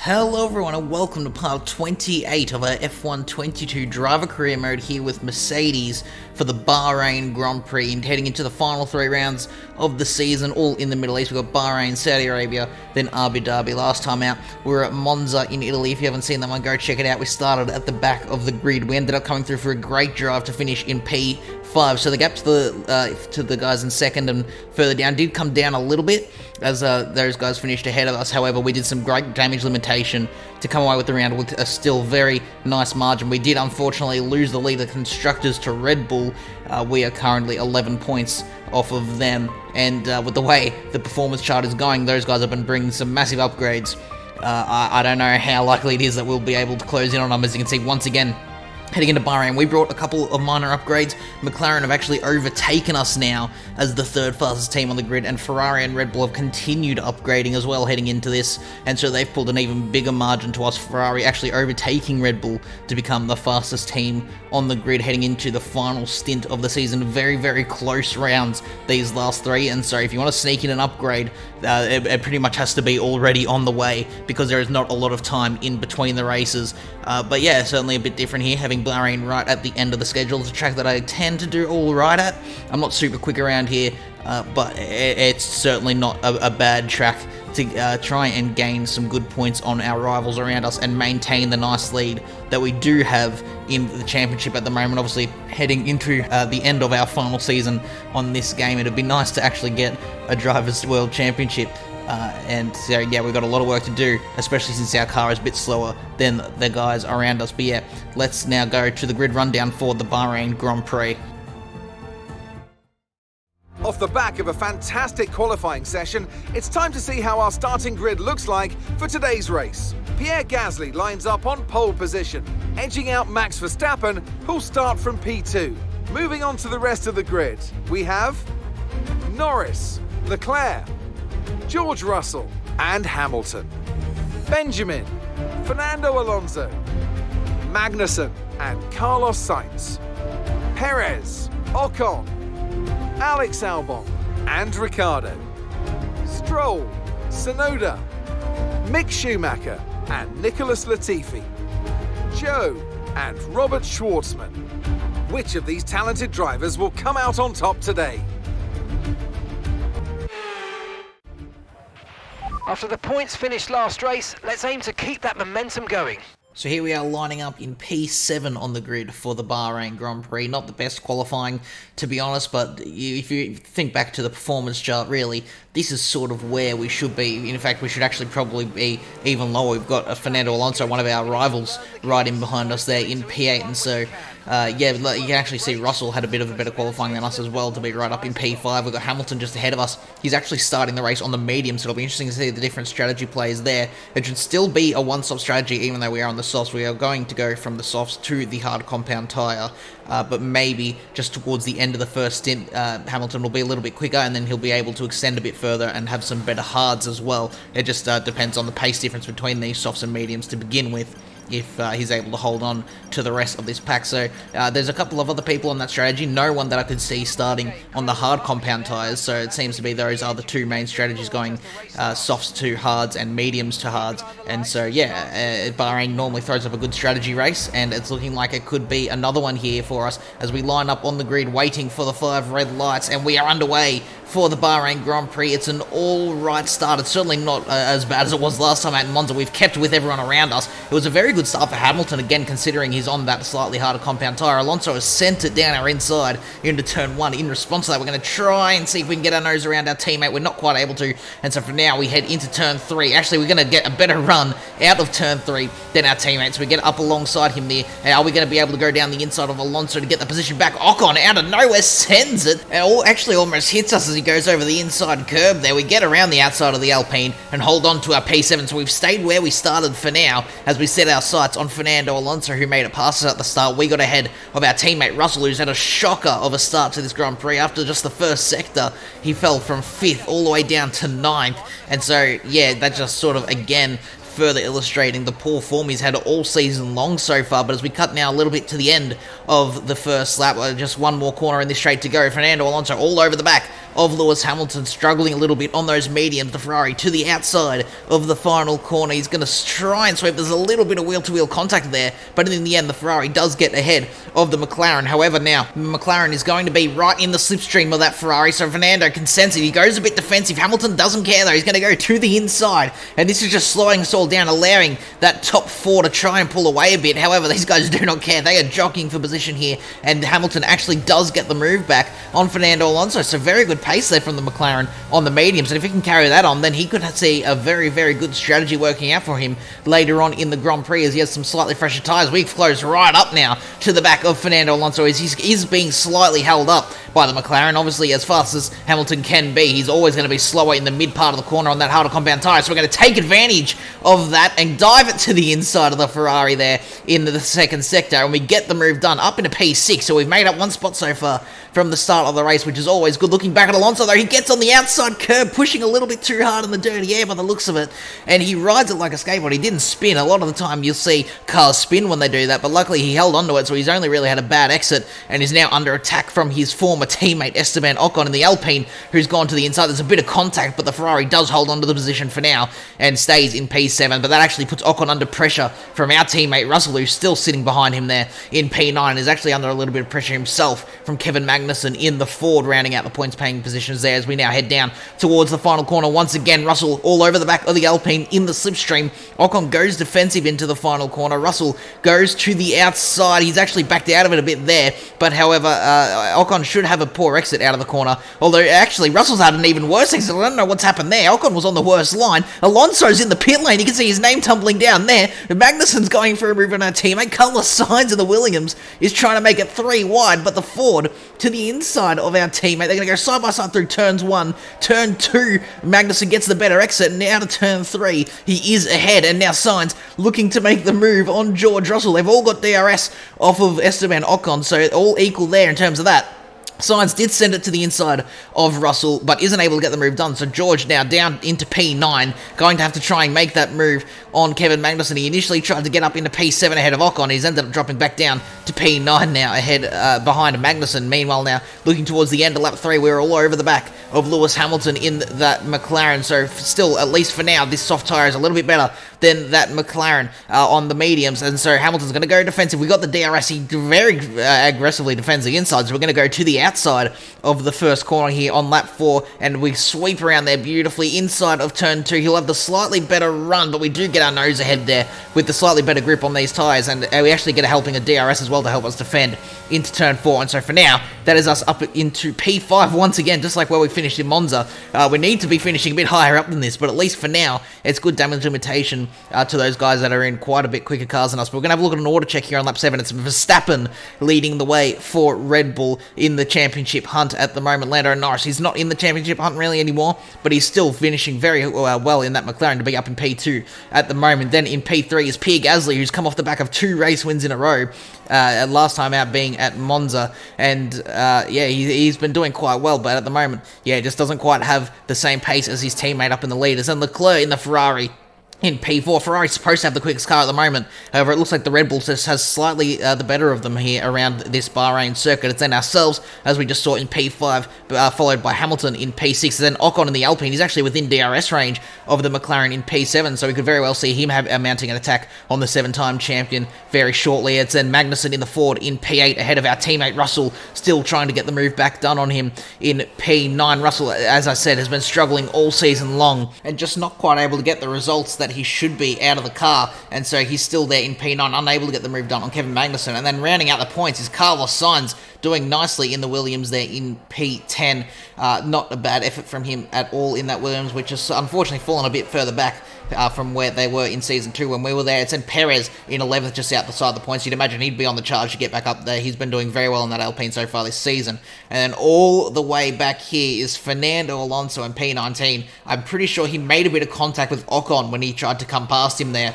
Hello everyone and welcome to part 28 of our F1 22 driver career mode here with Mercedes for the Bahrain Grand Prix and heading into the final 3 rounds of the season, all in the Middle East. We've got Bahrain, Saudi Arabia, then Abu Dhabi. Last time out we were at Monza in Italy. If you haven't seen that one, go check it out. We started at the back of the grid. We ended up coming through for a great drive to finish in P5, so the gap to the guys in second and further down did come down a little bit as those guys finished ahead of us. However, we did some great damage limitation to come away with the round with a still very nice margin. We did unfortunately lose the lead of the constructors to Red Bull. We are currently 11 points off of them, and with the way the performance chart is going, those guys have been bringing some massive upgrades. I don't know how likely it is that we'll be able to close in on them. As you can see, once again, heading into Bahrain, we brought a couple of minor upgrades. McLaren have actually overtaken us now as the third fastest team on the grid, and Ferrari and Red Bull have continued upgrading as well heading into this, and so they've pulled an even bigger margin to us. Ferrari actually overtaking Red Bull to become the fastest team on the grid heading into the final stint of the season. Very, very close rounds these last 3, and so if you want to sneak in an upgrade, it pretty much has to be already on the way because there is not a lot of time in between the races. But yeah, certainly a bit different here, having Bahrain right at the end of the schedule. It's a track that I tend to do all right at. I'm not super quick around here, but it's certainly not a bad track to try and gain some good points on our rivals around us and maintain the nice lead that we do have in the championship at the moment. Obviously, heading into the end of our final season on this game, it'd be nice to actually get a Drivers' World Championship. And so yeah, we've got a lot of work to do, especially since our car is a bit slower than the guys around us. But yeah, let's now go to the grid rundown for the Bahrain Grand Prix. Off the back of a fantastic qualifying session, it's time to see how our starting grid looks like for today's race. Pierre Gasly lines up on pole position, edging out Max Verstappen, who'll start from P2. Moving on to the rest of the grid, we have Norris, Leclerc, George Russell and Hamilton, Benjamin, Fernando Alonso, Magnussen and Carlos Sainz, Perez, Ocon, Alex Albon and Ricciardo, Stroll, Tsunoda, Mick Schumacher and Nicholas Latifi, Joe and Robert Schwartzman. Which of these talented drivers will come out on top today? After the points finished last race, let's aim to keep that momentum going. So here we are lining up in P7 on the grid for the Bahrain Grand Prix. Not the best qualifying, to be honest, but if you think back to the performance chart, really, this is sort of where we should be. In fact, we should actually probably be even lower. We've got Fernando Alonso, one of our rivals, right in behind us there in P8, and so yeah, you can actually see Russell had a bit of a better qualifying than us as well to be right up in P5. We've got Hamilton just ahead of us. He's actually starting the race on the medium, so it'll be interesting to see the different strategy plays there. It should still be a one-stop strategy, even though we are on the softs. We are going to go from the softs to the hard compound tyre, but maybe just towards the end of the first stint, Hamilton will be a little bit quicker, and then he'll be able to extend a bit further and have some better hards as well. It just depends on the pace difference between these softs and mediums to begin with, if he's able to hold on to the rest of this pack. So there's a couple of other people on that strategy, no one that I could see starting on the hard compound tyres, so it seems to be those are the two main strategies, going softs to hards and mediums to hards. And so yeah, Bahrain normally throws up a good strategy race, and it's looking like it could be another one here for us as we line up on the grid waiting for the 5 red lights, and we are underway for the Bahrain Grand Prix. It's an all-right start. It's certainly not as bad as it was last time out in Monza. We've kept with everyone around us. It was a very good start for Hamilton, again, considering he's on that slightly harder compound tyre. Alonso has sent it down our inside into turn 1. In response to that, we're going to try and see if we can get our nose around our teammate. We're not quite able to, and so for now, we head into turn 3. Actually, we're going to get a better run out of turn 3 than our teammates. We get up alongside him there. Are we going to be able to go down the inside of Alonso to get the position back? Ocon, out of nowhere, sends it, and actually almost hits us as he goes over the inside curb there. We get around the outside of the Alpine and hold on to our P7, so we've stayed where we started for now as we set our sights on Fernando Alonso, who made it past us at the start. We got ahead of our teammate Russell, who's had a shocker of a start to this Grand Prix. After just the first sector, he fell from 5th all the way down to 9th, and so yeah, that just sort of again further illustrating the poor form he's had all season long so far. But as we cut now a little bit to the end of the first lap, just one more corner in this straight to go. Fernando Alonso all over the back of Lewis Hamilton, struggling a little bit on those mediums. The Ferrari to the outside of the final corner. He's going to try and sweep. There's a little bit of wheel-to-wheel contact there, but in the end, the Ferrari does get ahead of the McLaren. However, now, McLaren is going to be right in the slipstream of that Ferrari, so Fernando can sense it. He goes a bit defensive. Hamilton doesn't care, though. He's going to go to the inside, and this is just slowing us all down, allowing that top four to try and pull away a bit. However, these guys do not care. They are jockeying for position here, and Hamilton actually does get the move back on Fernando Alonso, so very good pace there from the McLaren on the mediums, and if he can carry that on, then he could see a very, very good strategy working out for him later on in the Grand Prix as he has some slightly fresher tyres. We close right up now to the back of Fernando Alonso as he's being slightly held up by the McLaren. Obviously, as fast as Hamilton can be, he's always going to be slower in the mid part of the corner on that harder compound tyre, so we're going to take advantage of that and dive it to the inside of the Ferrari there in the second sector, and we get the move done up into P6, so we've made up one spot so far from the start of the race, which is always good. Looking back at Alonso, though, he gets on the outside curb, pushing a little bit too hard in the dirty air by the looks of it, and he rides it like a skateboard. He didn't spin. A lot of the time you'll see cars spin when they do that, but luckily he held onto it, so he's only really had a bad exit and is now under attack from his former teammate Esteban Ocon in the Alpine, who's gone to the inside. There's a bit of contact, but the Ferrari does hold onto the position for now and stays in P7, but that actually puts Ocon under pressure from our teammate Russell, who's still sitting behind him there in P9, is actually under a little bit of pressure himself from Kevin Magnussen in the Ford, rounding out the points paying positions there as we now head down towards the final corner. Once again, Russell all over the back of the Alpine in the slipstream. Ocon goes defensive into the final corner. Russell goes to the outside. He's actually backed out of it a bit there, but however, Ocon should have a poor exit out of the corner, although actually Russell's had an even worse exit. I don't know what's happened there. Ocon was on the worst line. Alonso's in the pit lane. You can see his name tumbling down there. Magnussen's going for a move on our teammate. Carlos Sainz in the Williams is trying to make it 3 wide, but the Ford to the inside of our teammate. They're going to go side by side through turns 1, turn 2. Magnussen gets the better exit. Now to turn 3, he is ahead, and now Sainz looking to make the move on George Russell. They've all got DRS off of Esteban Ocon, so all equal there in terms of that. Sainz did send it to the inside of Russell, but isn't able to get the move done. So George now down into P9, going to have to try and make that move on Kevin Magnussen. He initially tried to get up into P7 ahead of Ocon. He's ended up dropping back down to P9 now, ahead behind Magnussen. Meanwhile, now looking towards the end of lap 3, we're all over the back of Lewis Hamilton in that McLaren. So still, at least for now, this soft tyre is a little bit better than that McLaren on the mediums. And so Hamilton's going to go defensive. We got the DRS. He very aggressively defends the inside, so we're going to go to the outside of the first corner here on lap 4, and we sweep around there beautifully inside of turn 2. He'll have the slightly better run, but we do get our nose ahead there with the slightly better grip on these tyres, and we actually get a helping of DRS as well to help us defend into turn 4. And so for now, that is us up into P5 once again, just like where we finished in Monza. We need to be finishing a bit higher up than this, but at least for now, it's good damage limitation to those guys that are in quite a bit quicker cars than us. But we're going to have a look at an order check here on lap 7. It's Verstappen leading the way for Red Bull in the championship hunt at the moment. Lando Norris, he's not in the championship hunt really anymore, but he's still finishing very well in that McLaren to be up in P2 at the moment. Then in P3 is Pierre Gasly, who's come off the back of 2 race wins in a row, last time out being at Monza, and yeah, he's been doing quite well, but at the moment, yeah, just doesn't quite have the same pace as his teammate up in the leaders. And Leclerc in the Ferrari in P4. Ferrari's supposed to have the quickest car at the moment. However, it looks like the Red Bull just has slightly the better of them here around this Bahrain circuit. It's then ourselves, as we just saw in P5, followed by Hamilton in P6. And then Ocon in the Alpine. He's actually within DRS range of the McLaren in P7, so we could very well see him mounting an attack on the 7-time champion very shortly. It's then Magnussen in the Ford in P8 ahead of our teammate Russell, still trying to get the move back done on him in P9. Russell, as I said, has been struggling all season long and just not quite able to get the results that he should be out of the car, and so he's still there in P9, unable to get the move done on Kevin Magnussen. And then rounding out the points is Carlos Sainz, doing nicely in the Williams there in P10. Not a bad effort from him at all in that Williams, which has unfortunately fallen a bit further back from where they were in Season 2 when we were there. It's in Perez in 11th, just out the side of the points. You'd imagine he'd be on the charge to get back up there. He's been doing very well in that Alpine so far this season. And then all the way back here is Fernando Alonso in P19. I'm pretty sure he made a bit of contact with Ocon when he tried to come past him there.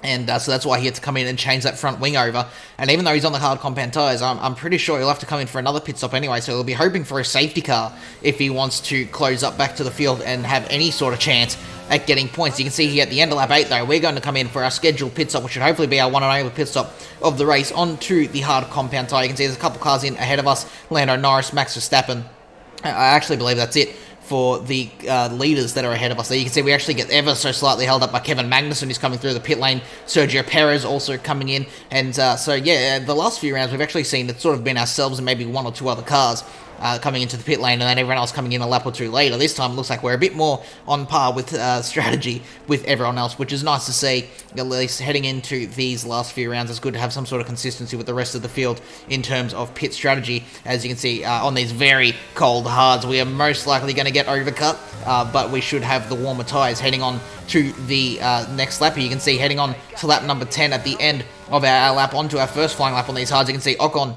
And so that's why he had to come in and change that front wing over. And even though he's on the hard compound tyres, I'm pretty sure he'll have to come in for another pit stop anyway. So he'll be hoping for a safety car if he wants to close up back to the field and have any sort of chance at getting points. You can see here at the end of lap 8 though, we're going to come in for our scheduled pit stop, which should hopefully be our one and only pit stop of the race onto the hard compound tyre. You can see there's a couple cars in ahead of us, Lando Norris, Max Verstappen, I actually believe that's it for the leaders that are ahead of us. There you can see we actually get ever so slightly held up by Kevin Magnussen, who's coming through the pit lane. Sergio Perez also coming in. And so, yeah, the last few rounds we've actually seen it's sort of been ourselves and maybe one or two other cars coming into the pit lane, and then everyone else coming in a lap or two later. This time it looks like we're a bit more on par with strategy with everyone else, which is nice to see. At least heading into these last few rounds, it's good to have some sort of consistency with the rest of the field in terms of pit strategy. As you can see, on these very cold hards, we are most likely going to get overcut, but we should have the warmer tyres heading on to the next lap. You can see heading on to lap number 10 at the end of our lap onto our first flying lap on these hards. You can see Ocon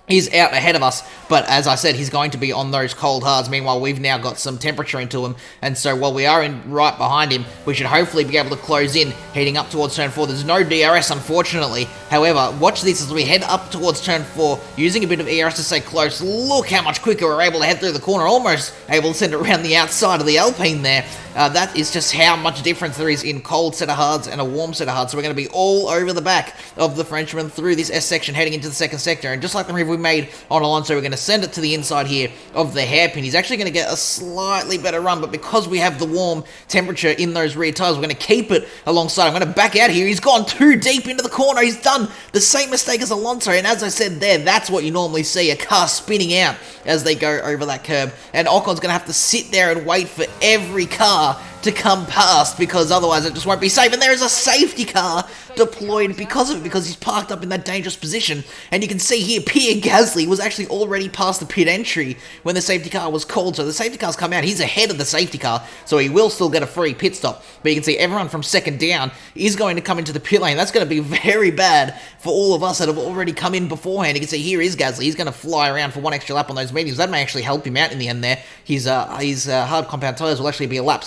is out ahead of us, but as I said, he's going to be on those cold hards. Meanwhile, we've now got some temperature into him, and so while we are in right behind him, we should hopefully be able to close in, heading up towards turn 4. There's no DRS, unfortunately. However, watch this as we head up towards turn 4, using a bit of ERS to stay close. Look how much quicker we're able to head through the corner, almost able to send it around the outside of the Alpine there. That is just how much difference there is in cold set of hards and a warm set of hards. So we're going to be all over the back of the Frenchman through this S section, heading into the second sector. And just like the move we made on Alonso, we're going to send it to the inside here of the hairpin. He's actually going to get a slightly better run, but because we have the warm temperature in those rear tyres, we're going to keep it alongside. I'm going to back out here. He's gone too deep into the corner. He's done the same mistake as Alonso. And as I said there, that's what you normally see, a car spinning out as they go over that curb. And Ocon's going to have to sit there and wait for every car to come past, because otherwise it just won't be safe. And there is a safety car deployed because of it, because he's parked up in that dangerous position. And you can see here, Pierre Gasly was actually already past the pit entry when the safety car was called. So the safety car's come out. He's ahead of the safety car, so he will still get a free pit stop. But you can see everyone from second down is going to come into the pit lane. That's going to be very bad for all of us that have already come in beforehand. You can see here is Gasly. He's going to fly around for one extra lap on those mediums. That may actually help him out in the end there. His hard compound tyres will actually be a lap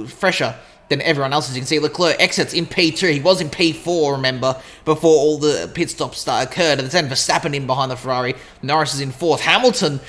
fresher than everyone else. As you can see, Leclerc exits in P2. He was in P4, remember, before all the pit stops occurred. And then Verstappen in behind the Ferrari. Norris is in 4th. Hamilton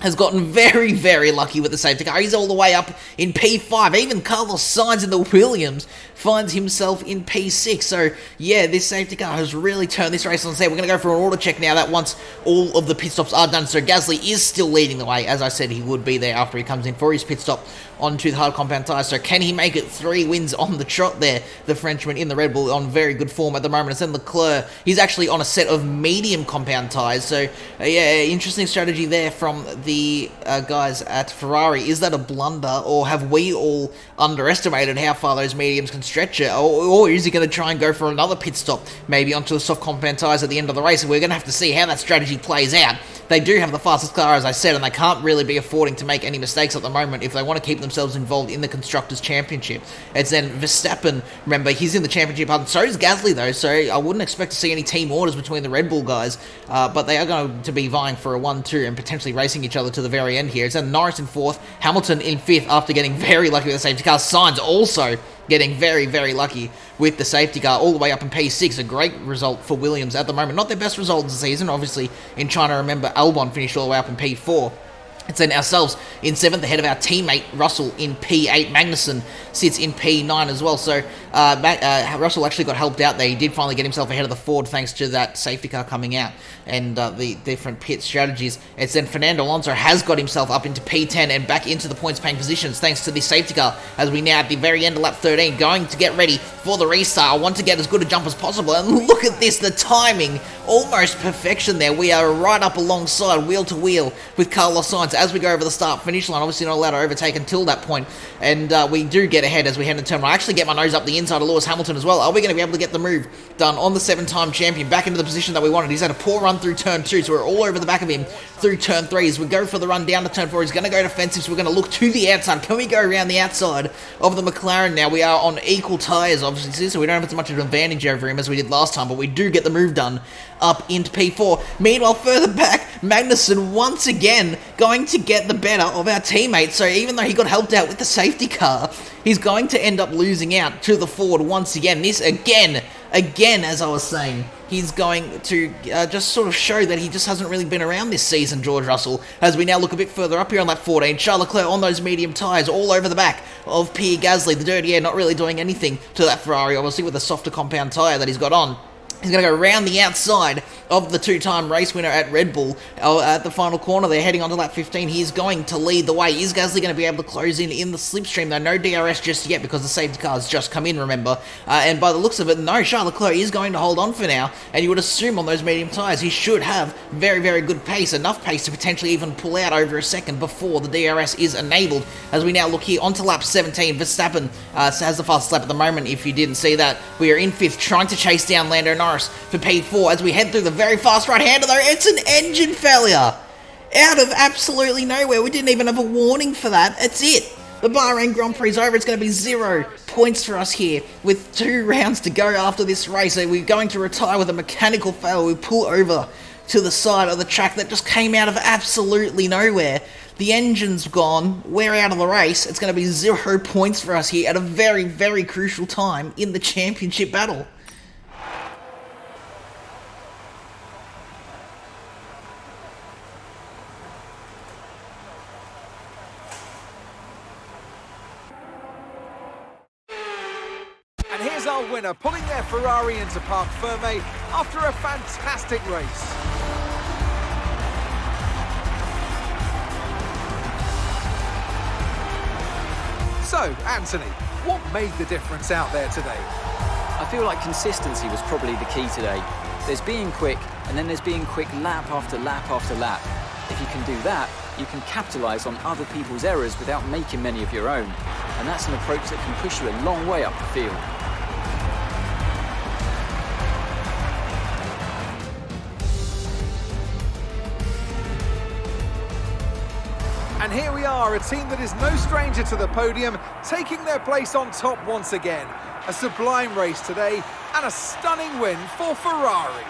has gotten very, very lucky with the safety car. He's all the way up in P5. Even Carlos Sainz in the Williams finds himself in P6. So, yeah, this safety car has really turned this race on its head. We're going to go for an auto check now that once all of the pit stops are done. So Gasly is still leading the way. As I said, he would be there after he comes in for his pit stop onto the hard compound tyres. So can he make it 3 wins on the trot there? The Frenchman in the Red Bull on very good form at the moment. And then Leclerc, he's actually on a set of medium compound tyres. So, yeah, interesting strategy there from the guys at Ferrari. Is that a blunder, or have we all underestimated how far those mediums can stretch it? Or is he going to try and go for another pit stop, maybe onto the soft compound tyres at the end of the race? And we're going to have to see how that strategy plays out. They do have the fastest car, as I said, and they can't really be affording to make any mistakes at the moment if they want to keep themselves involved in the Constructors' Championship. It's then Verstappen, remember, he's in the championship, so is Gasly though, so I wouldn't expect to see any team orders between the Red Bull guys, but they are going to be vying for a 1-2 and potentially racing each other to the very end here. It's then Norris in 4th, Hamilton in 5th after getting very lucky with the safety car. Sainz also getting very, very lucky with the safety car all the way up in P6. A great result for Williams at the moment. Not their best result of the season, obviously, in China. Remember, Albon finished all the way up in P4. It's then ourselves in 7th ahead of our teammate Russell in P8. Magnussen sits in P9 as well. So Russell actually got helped out there. He did finally get himself ahead of the Ford thanks to that safety car coming out and the different pit strategies. It's then Fernando Alonso has got himself up into P10 and back into the points paying positions thanks to this safety car, as we now at the very end of lap 13 going to get ready for the restart. I want to get as good a jump as possible, and look at this, the timing, almost perfection there. We are right up alongside wheel to wheel with Carlos Sainz as we go over the start finish line. Obviously not allowed to overtake until that point, and we do get ahead as we head into turn 1. I actually get my nose up the inside of Lewis Hamilton as well. Are we going to be able to get the move done on the 7-time champion back into the position that we wanted? He's had a poor run through turn 2, so we're all over the back of him through turn 3. As we go for the run down to turn 4, he's going to go defensive, so we're going to look to the outside. Can we go around the outside of the McLaren now? We are on equal tyres, obviously, so we don't have as much of an advantage over him as we did last time, but we do get the move done up into P4. Meanwhile, further back, Magnussen once again going to get the better of our teammate. So even though he got helped out with the safety car, he's going to end up losing out to the Ford once again. This again, as I was saying, he's going to just sort of show that he just hasn't really been around this season, George Russell, as we now look a bit further up here on lap 14. Charles Leclerc on those medium tyres all over the back of Pierre Gasly. The dirty air not really doing anything to that Ferrari, obviously, with the softer compound tyre that he's got on. He's going to go around the outside of the two-time race winner at Red Bull at the final corner. They're heading on to lap 15. He's going to lead the way. Is Gasly going to be able to close in the slipstream, though? No DRS just yet because the safety car has just come in, remember. And by the looks of it, no, Charles Leclerc is going to hold on for now, and you would assume on those medium tyres he should have very, very good pace, enough pace to potentially even pull out over a second before the DRS is enabled. As we now look here onto lap 17, Verstappen has the fastest lap at the moment, if you didn't see that. We are in 5th, trying to chase down Lando Norris for P4 as we head through the very fast right-hander, though. It's an engine failure out of absolutely nowhere. We didn't even have a warning for that. It's it. The Bahrain Grand Prix is over. It's going to be 0 points for us here with 2 rounds to go after this race. So we're going to retire with a mechanical fail. We pull over to the side of the track that just came out of absolutely nowhere. The engine's gone. We're out of the race. It's going to be 0 points for us here at a very, very crucial time in the championship battle. And here's our winner, pulling their Ferrari into Parc Ferme after a fantastic race. So, Anthony, what made the difference out there today? I feel like consistency was probably the key today. There's being quick, and then there's being quick lap after lap after lap. If you can do that, you can capitalise on other people's errors without making many of your own. And that's an approach that can push you a long way up the field. And here we are, a team that is no stranger to the podium, taking their place on top once again. A sublime race today, and a stunning win for Ferrari.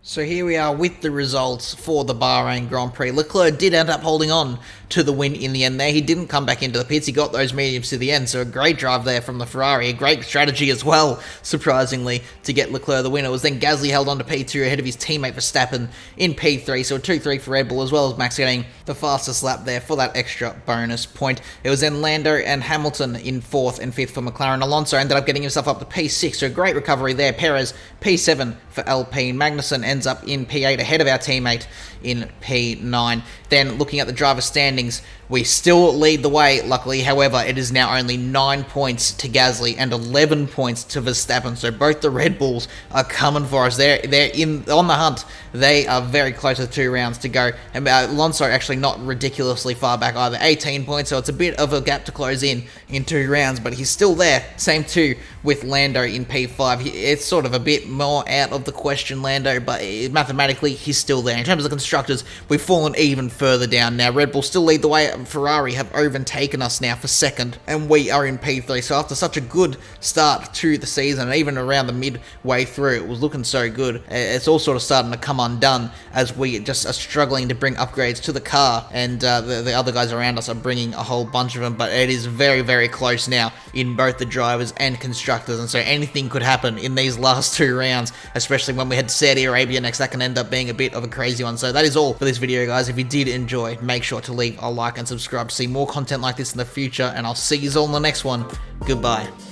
So here we are with the results for the Bahrain Grand Prix. Leclerc did end up holding on to the win in the end there. He didn't come back into the pits. He got those mediums to the end. So a great drive there from the Ferrari. A great strategy as well, surprisingly, to get Leclerc the win. It was then Gasly held on to P2 ahead of his teammate Verstappen in P3. So a 2-3 for Red Bull, as well as Max getting the fastest lap there for that extra bonus point. It was then Lando and Hamilton in 4th and 5th for McLaren. Alonso ended up getting himself up to P6. So a great recovery there. Perez P7 for Alpine. Magnussen ends up in P8 ahead of our teammate in P9. Then looking at the driver standings, we still lead the way, luckily. However, it is now only 9 points to Gasly and 11 points to Verstappen. So both the Red Bulls are coming for us. They're on the hunt. They are very close to 2 rounds to go. And Alonso actually not ridiculously far back either. 18 points, so it's a bit of a gap to close in 2 rounds, but he's still there. Same too with Lando in P5. It's sort of a bit more out of the question, Lando, but mathematically he's still there. In terms of the constructors, we've fallen even further down now. Red Bull still lead the way. Ferrari have overtaken us now for 2nd, and we are in P3. So after such a good start to the season, and even around the midway through, it was looking so good. It's all sort of starting to come undone as we just are struggling to bring upgrades to the car, and the other guys around us are bringing a whole bunch of them, but it is very, very close now in both the drivers and constructors, and so anything could happen in these last 2 rounds, especially when we head to Saudi Arabia next. That can end up being a bit of a crazy one. So that is all for this video, guys. If you did enjoy, make sure to leave a like and subscribe to see more content like this in the future, and I'll see you all in the next one. Goodbye.